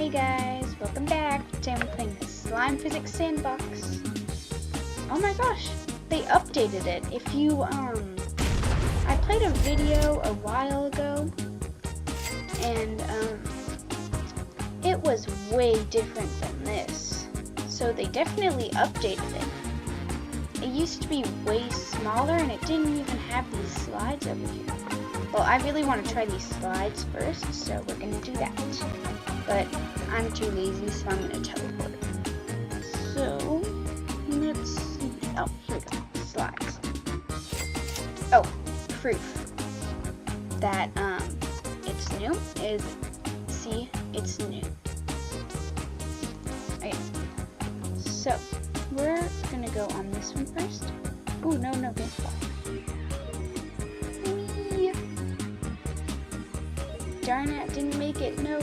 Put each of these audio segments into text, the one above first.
Hey guys, welcome back. Today I'm playing Slime Physics Sandbox. Oh my gosh, they updated it. If you, I played a video a while ago, and, it was way different than this. So they definitely updated it. It used to be way smaller, and it didn't even have these slides over here. Well, I really want to try these slides first, so we're going to do that. But I'm too lazy, so I'm going to teleport. So, let's see. Oh, here we go. Slides. Oh, proof that it's new is, see, it's new. Okay, so we're going to go on this one first. Oh, no, don't fall. Darn it, didn't make it, no.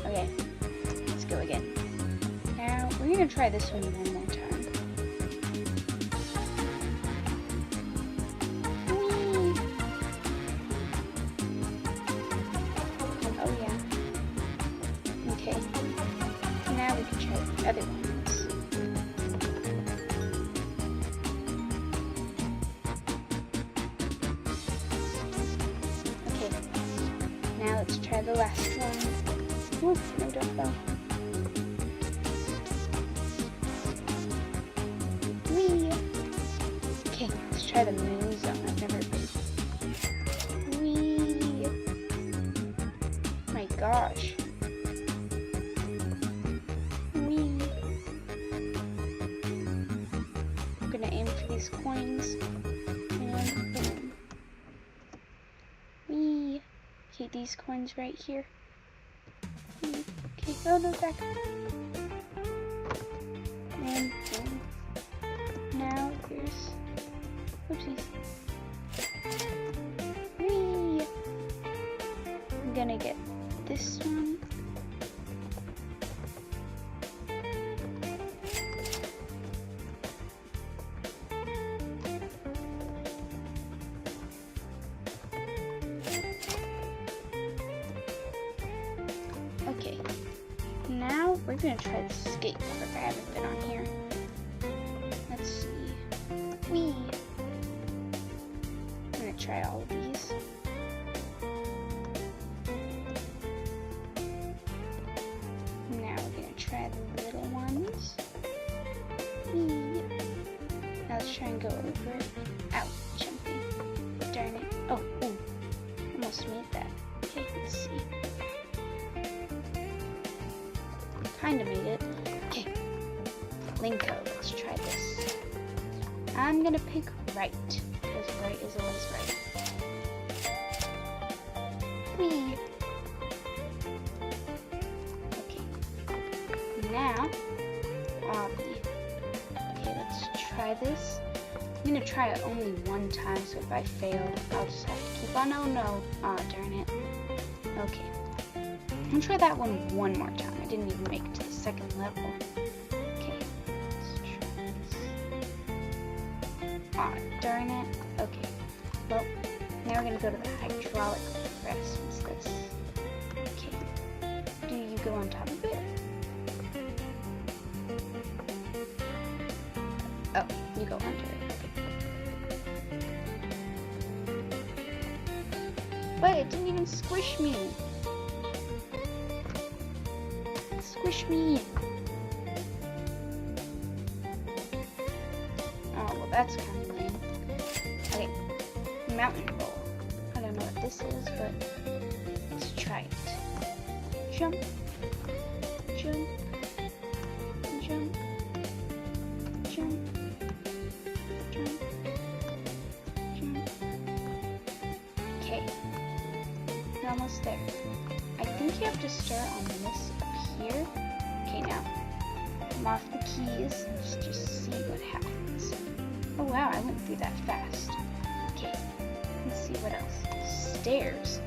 Okay, let's go again. Now, we're gonna try this one more time. Whee! Oh yeah. Okay, now we can try the other ones. Now let's try the last one. Ooh, no, don't fall. Whee! Okay, let's try the moon zone. I've never been. Whee! My gosh. Whee! I'm gonna aim for these coins. And boom. Whee! Okay, these coins right here. Okay, oh no, back. And boom. Now there's, oopsies. Whee! I'm gonna get this one. Okay, now we're gonna try the skateboard. I haven't been on here. Let's see. Whee! I'm gonna try all of these. Now we're gonna try the little ones. Whee! Now let's try and go over it. Ow, jumping. Darn it. Oh, ooh. Almost made that. Okay, let's see. Kinda made it. Okay. Linko, let's try this. I'm gonna pick right, because right is always right. Whee! Okay. Now, okay, let's try this. I'm gonna try it only one time, so if I fail, I'll just have to keep on. Oh no. Aw, darn it. Okay. I'm gonna try that one more time. I didn't even make it to the second level. Okay, let's try this. Aw, darn it. Okay, well, now we're gonna go to the hydraulic press. What's this? Okay, do you go on top of it? Oh, you go under it. Okay. But it didn't even squish me. Squish me. Oh, well, that's kind of lame. Okay, mountain roll. I don't know what this is, but let's try it. Jump, jump, jump, jump, jump, jump. Okay, we're almost there. I think you have to start on this here. Okay, now I'm off the keys. Let's just see what happens. Oh wow, I went through that fast. Okay, let's see what else. Stairs.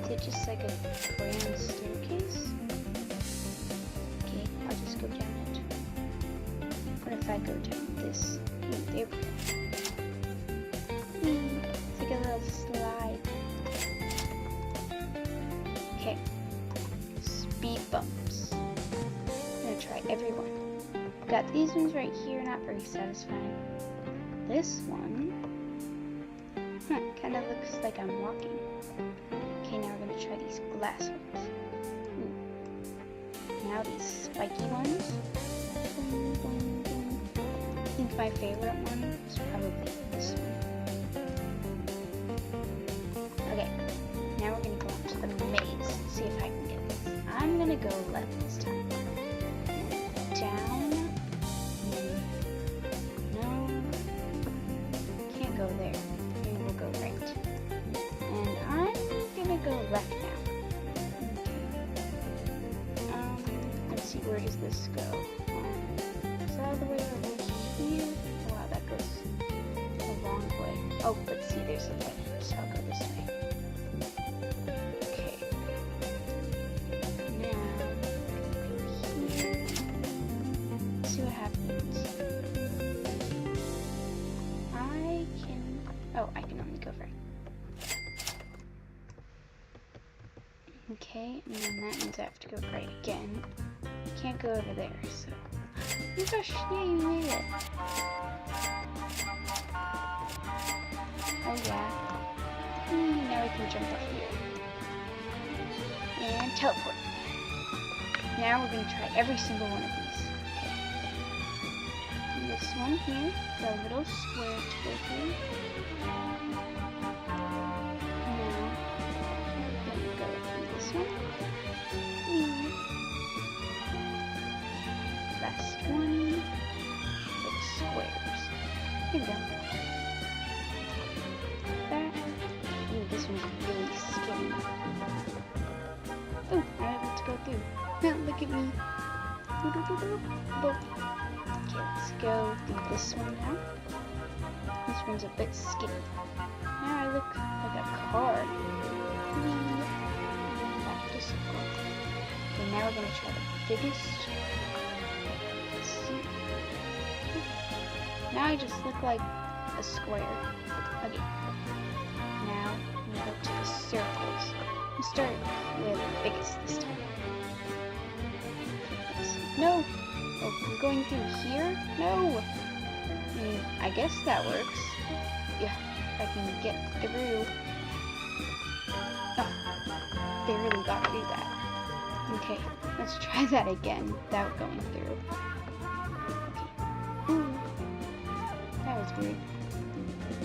Is it just like a grand staircase? Okay, I'll just go down it. What if I go down this? Ooh, there we go. It's like a little slide. Okay. bumps. I'm gonna try every one. Got these ones right here, not very satisfying. This one, kind of looks like I'm walking. Okay, now we're gonna try these glass ones. Ooh. Now these spiky ones. Boom, boom, boom. I think my favorite one is probably this one. Okay, now we're gonna go on to the maze and see if I can get this. I'm gonna go left this time. Down. No. Can't go there. Maybe we'll go right. And I'm gonna go left now. Okay. Let's see, where does this go? Is that all the way over here? Oh, wow, that goes a long way. Oh, let's see, there's a light, so I'll go this way. Okay. Now, go here. Let's see what happens. I can only go right. Okay, and then that means I have to go right again. Can't go over there, so. Oh my gosh, yeah, you made it. Oh yeah. Now we can jump up here. And teleport. Now we're going to try every single one of these. Okay. And this one here, the little square to go through. Now, we're going to go through this one. Last one. With squares. Here we go. That. Ooh, this one's really skinny. Oh, I'm able to go through. Now, look at me. Okay, let's go through this one now. This one's a bit skinny. Now I look like a car. Back to circle. Okay, now we're going to try the biggest. Let's see. Now I just look like a square. Okay. Now I'm going to go to the circles. We'll start with the biggest this time. No! Oh, I'm going through here? No! I guess that works. Yeah, if I can get through. Oh, barely got through that. Okay, let's try that again without going through. Okay. Ooh, that was weird.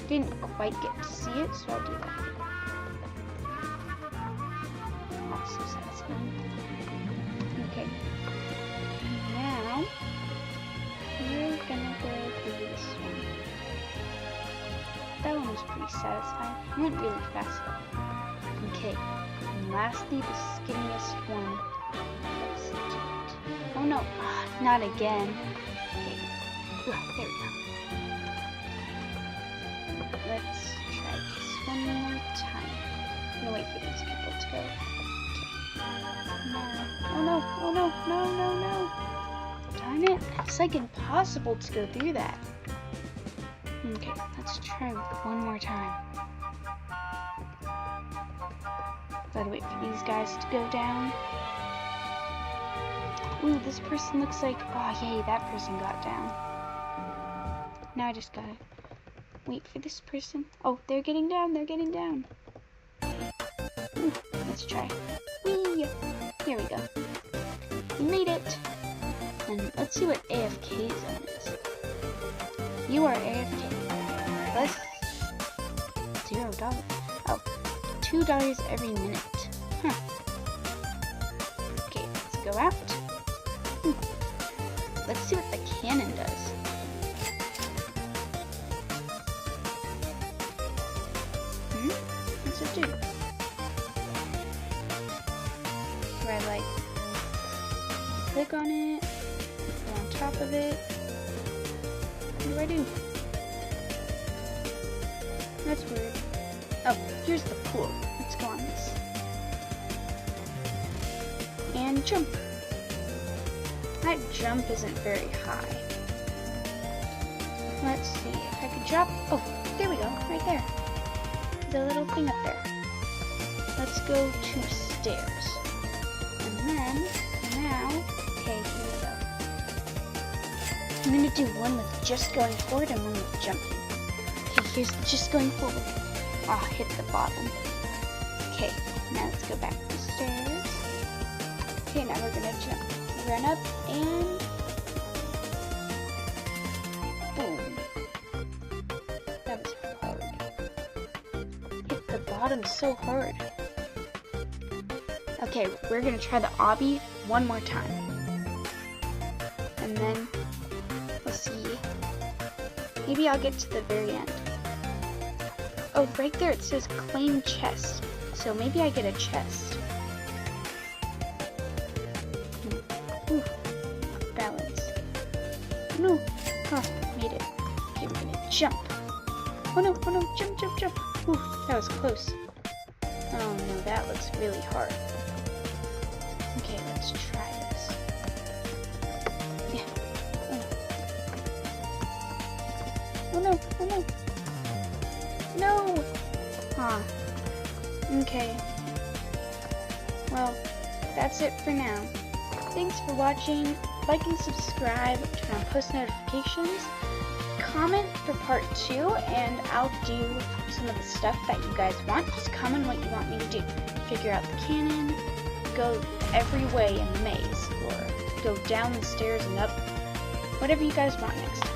Didn't quite get to see it, so I'll do that. Also satisfying. Okay. Now, we're gonna go through this one. That one was pretty satisfying. It went really fast though. Okay, and lastly, the skinniest one. Let's do it. Oh no, not again. Okay, there we go. Let's try this one more time. I'm gonna wait for these people to go. Okay. No. Oh no, oh no, no. Darn it, it's like impossible to go through that. Okay, let's try one more time. Gotta wait for these guys to go down. Ooh, this person looks like, oh yay, that person got down. Now I just gotta wait for this person. Oh, they're getting down, Ooh, let's try. Whee! Here we go. We made it! And let's see what AFK zone is. You are AFK. Plus $0. Oh, $2 every minute. Huh. Okay, let's go out. Let's see what the cannon does. What's it do? Do I like click on it? Go on top of it? What do I do? That's weird. Oh, here's the pool. Let's go on this. And jump. That jump isn't very high. Let's see if I could drop. Oh, there we go, right there. The little thing up there. Let's go to stairs. And then I'm gonna do one with just going forward and one with jumping. Okay, here's just going forward. Ah, hit the bottom. Okay, now let's go back the stairs. Okay, now we're gonna jump. Run up and boom. That was hard. Hit the bottom so hard. Okay, we're gonna try the obby one more time. And then we'll see. Maybe I'll get to the very end. Oh, right there it says claim chest. So maybe I get a chest. Ooh, balance. No. Oh, made it. Okay, we're gonna jump. Oh no, jump, jump, jump. Ooh, that was close. Oh no, that looks really hard. Okay, let's try this. Yeah. Oh no, oh no. No! Huh. Okay. Well, that's it for now. Thanks for watching. Like and subscribe, turn on post notifications, comment for part 2, and I'll do some of the stuff that you guys want. Just comment what you want me to do. Figure out the cannon, go every way in the maze, or go down the stairs and up. Whatever you guys want next time.